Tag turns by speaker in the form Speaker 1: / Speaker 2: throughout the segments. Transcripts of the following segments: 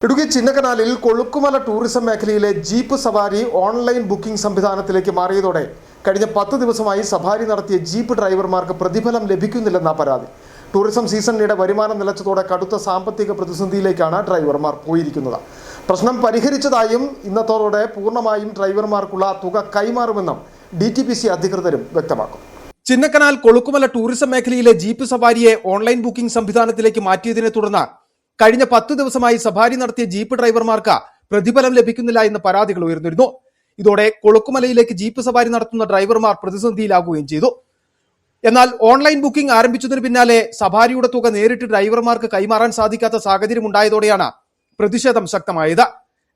Speaker 1: Idukki ചിന്നക്കനാലിൽ Kolukkumalai tourism മേഖലയിലെ jeep സവാരി online booking സംവിധാനത്തിലേക്ക് മാറിയതോടെ കഴിഞ്ഞ 10 ദിവസമായി സവാരി നടത്തിയ ജീപ്പ് ഡ്രൈവർമാർക്ക് പ്രതിഫലം ലഭിക്കുന്നില്ലെന്ന പരാതി. ടൂറിസം സീസണിനിടെ വരുമാനം നിലച്ചതോടെ കടുത്ത സാമ്പത്തിക പ്രതിസന്ധിയിലേക്കാണ് ഡ്രൈവർമാർ പോയിരിക്കുന്നത്. പ്രശ്നം പരിഹരിച്ചതായും ഇന്നത്തോടെ പൂർണ്ണമായും ഡ്രൈവർമാർക്കുള്ള തുക കൈമാറുമെന്നും DTPC അധികൃതരും വ്യക്തമാക്കും. ചിന്നക്കനാൽ കൊളുക്കുമല ടൂറിസം മേഖലയിലെ ജീപ്പ് സവാരിയെ ഓൺലൈൻ ബുക്കിംഗ് സംവിധാനത്തിലേക്ക് മാറ്റിയതിനെ തുടർന്ന് കഴിഞ്ഞ 10 ദിവസമായി സവാരി നടത്തിയ ജീപ്പ് ഡ്രൈവർമാർക്ക് പ്രതിഫലം ലഭിക്കുന്നില്ല എന്ന പരാതികൾ ഉയർന്നിരുന്നു. ഇതോടെ കൊളുക്കുമലയിലേക്ക് ജീപ്പ് സവാരി നടത്തുന്ന ഡ്രൈവർമാർ പ്രതിസന്ധിയിലാകുകയും ചെയ്തു. എന്നാൽ ഓൺലൈൻ ബുക്കിംഗ് ആരംഭിച്ചതിന് പിന്നാലെ സവാരിയുടെ തുക നേരിട്ട് ഡ്രൈവർമാർക്ക് കൈമാറാൻ സാധിക്കാത്ത സാഹചര്യം ഉണ്ടായതോടെയാണ് പ്രതിഷേധം ശക്തമായത്.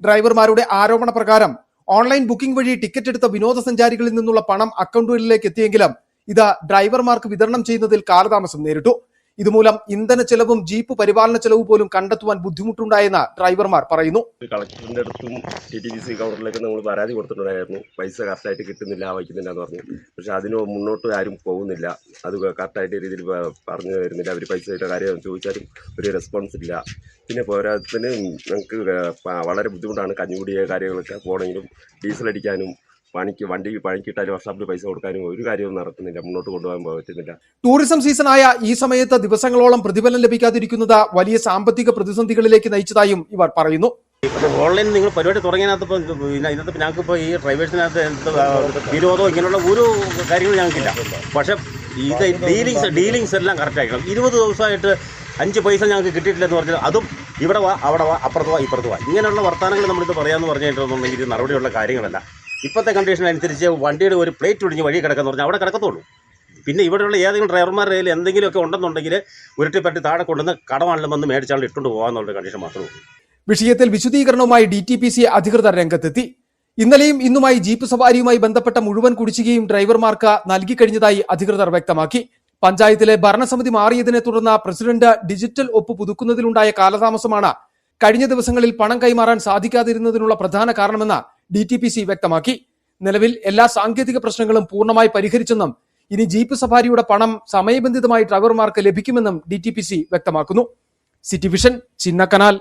Speaker 1: ഡ്രൈവർമാരുടെ ആരോപണ പ്രകാരം ഓൺലൈൻ ബുക്കിംഗ് വഴി ടിക്കറ്റ് എടുത്ത വിനോദസഞ്ചാരികളിൽ നിന്നുള്ള പണം അക്കൗണ്ടുകളിലേക്ക് എത്തിയെങ്കിലും ഇത് ഡ്രൈവർമാർക്ക് വിതരണം ചെയ്യുന്നതിൽ കാലതാമസം നേരിട്ടു. ഇതുമൂലം ഇന്ധന ചെലവും ജീപ്പ് പരിപാലന ചെലവ് പോലും കണ്ടെത്തുവാൻ ബുദ്ധിമുട്ടുണ്ടായെന്ന് ഡ്രൈവർമാർ പറയുന്നു.
Speaker 2: കളക്ടറിന്റെ അടുത്തും TTPC കൗണ്ടറിലേക്ക് നമ്മൾ പരാതി കൊടുത്തിട്ടുണ്ടായിരുന്നു. പൈസ കറക്റ്റായിട്ട് കിട്ടുന്നില്ല, വയ്ക്കുന്നില്ല എന്ന് പറഞ്ഞു. പക്ഷെ അതിന് മുന്നോട്ട് ആരും പോകുന്നില്ല. അത് കറക്റ്റായിട്ട് രീതിയിൽ പറഞ്ഞു വരുന്നില്ല. അവർ പൈസയുടെ കാര്യം ചോദിച്ചാലും ഒരു റെസ്പോൺസ് ഇല്ല. പിന്നെ പോരാത്തതിന് ഞങ്ങൾക്ക് വളരെ ബുദ്ധിമുട്ടാണ്. കഞ്ഞുകൂടിയ കാര്യങ്ങളൊക്കെ പോകണമെങ്കിലും ഡീസൽ അടിക്കാനും വണ്ടി പണിക്കിട്ടാലും വർഷാപ്പിൽ പൈസ കൊടുക്കാനും ഒരു കാര്യവും നടക്കുന്നില്ല. മുന്നോട്ട് കൊണ്ടുപോകാൻ പറ്റുന്നില്ല.
Speaker 1: ടൂറിസം സീസണായ ഈ സമയത്ത് ദിവസങ്ങളോളം പ്രതിഫലം ലഭിക്കാതിരിക്കുന്നത് വലിയ സാമ്പത്തിക പ്രതിസന്ധികളിലേക്ക് നയിച്ചതായും ഇവർ പറയുന്നു.
Speaker 3: ഓൺലൈൻ നിങ്ങൾ പരിപാടി തുടങ്ങിയതിനകത്ത് ഇതിനകത്ത് ഞങ്ങൾക്കിപ്പോൾ ഈ ഡ്രൈവേഴ്സിനകത്ത് വിരോധമോ ഇങ്ങനെയുള്ള ഒരു കാര്യങ്ങളും ഞങ്ങൾക്കില്ല. പക്ഷേ ഇത് ഡീലിങ്സ് എല്ലാം കറക്റ്റായിരിക്കണം. 20 ദിവസമായിട്ട് 5 പൈസ ഞങ്ങൾക്ക് കിട്ടിയിട്ടില്ലെന്ന് പറഞ്ഞാൽ അതും ഇവിടെ വാ അവിടെ വാ അപ്പുറത്ത് വാ ഇപ്പുറത്ത് വാ ഇങ്ങനെയുള്ള വർത്തമാനങ്ങൾ നമ്മളിത് പറയാമെന്ന് പറഞ്ഞിട്ടുണ്ടെങ്കിൽ ഇത് നടപടിയുള്ള കാര്യങ്ങളല്ല. ഇപ്പോഴത്തെ കണ്ടീഷൻ അനുസരിച്ച് വണ്ടിയുടെ ഒരു പ്ലേറ്റ് ഒടിഞ്ഞ് വഴി കിടക്കാന്ന് പറഞ്ഞാൽ അവിടെ കിടക്കത്തുള്ളൂ. പിന്നെ ഇവിടെയുള്ള ഏതെങ്കിലും ഡ്രൈവർമാരുടെ കയ്യിൽ എന്തെങ്കിലുമൊക്കെ ഉണ്ടെന്നുണ്ടെങ്കിൽ ഉരുട്ടിപ്പറ്റി താഴെ കൊണ്ടുവന്ന് കടമാണെങ്കിലും വന്ന് മേടിച്ചാൽ ഇട്ടുകൊണ്ട് പോകാമെന്നുള്ള കണ്ടീഷൻ മാത്രമേ ഉള്ളൂ.
Speaker 1: വിഷയത്തിൽ വിശദീകരണവുമായി DTPC അധികൃതർ രംഗത്തെത്തി. ഇന്നലെയും ഇന്നുമായി ജീപ്പ് സവാരിയുമായി ബന്ധപ്പെട്ട മുഴുവൻ കുടിശ്ശികയും ഡ്രൈവർമാർക്ക് നൽകിക്കഴിഞ്ഞതായി അധികൃതർ വ്യക്തമാക്കി. പഞ്ചായത്തിലെ ഭരണസമിതി മാറിയതിനെ തുടർന്ന് പ്രസിഡന്റ് ഡിജിറ്റൽ ഒപ്പ് പുതുക്കുന്നതിലുണ്ടായ കാലതാമസമാണ് കഴിഞ്ഞ ദിവസങ്ങളിൽ പണം കൈമാറാൻ സാധിക്കാതിരുന്നതിനുള്ള പ്രധാന കാരണമെന്ന് DTPC വ്യക്തമാക്കി. നിലവിൽ എല്ലാ സാങ്കേതിക പ്രശ്നങ്ങളും പൂർണ്ണമായി പരിഹരിച്ചെന്നും ഇനി ജീപ്പ് സഫാരിയുടെ പണം സമയബന്ധിതമായി ഡ്രൈവർമാർക്ക് ലഭിക്കുമെന്നും DTPC വ്യക്തമാക്കുന്നു. City vision, Chinnakanal.